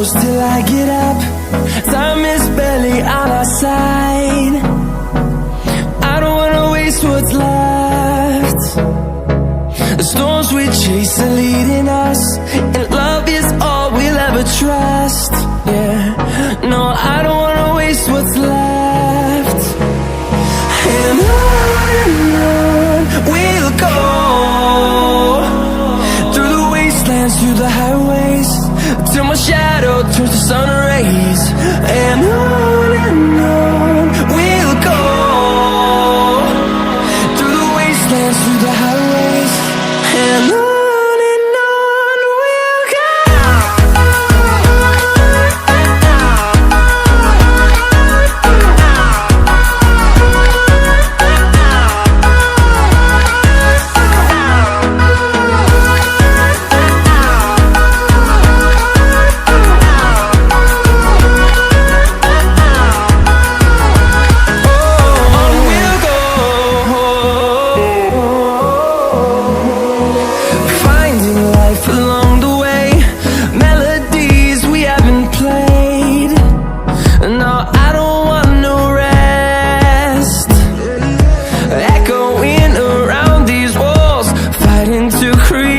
close till I get up. Time is barely on our side. I don't wanna waste what's left. The storms we chase are leading us, and love is all we'll ever trust. Yeah, no, I don't wanna waste what's left. And on we'll go, through the wastelands, through the highways, till my shadow turns to sun rays. And on we'll go, through the wastelands, through the highways, and on we'll go. To create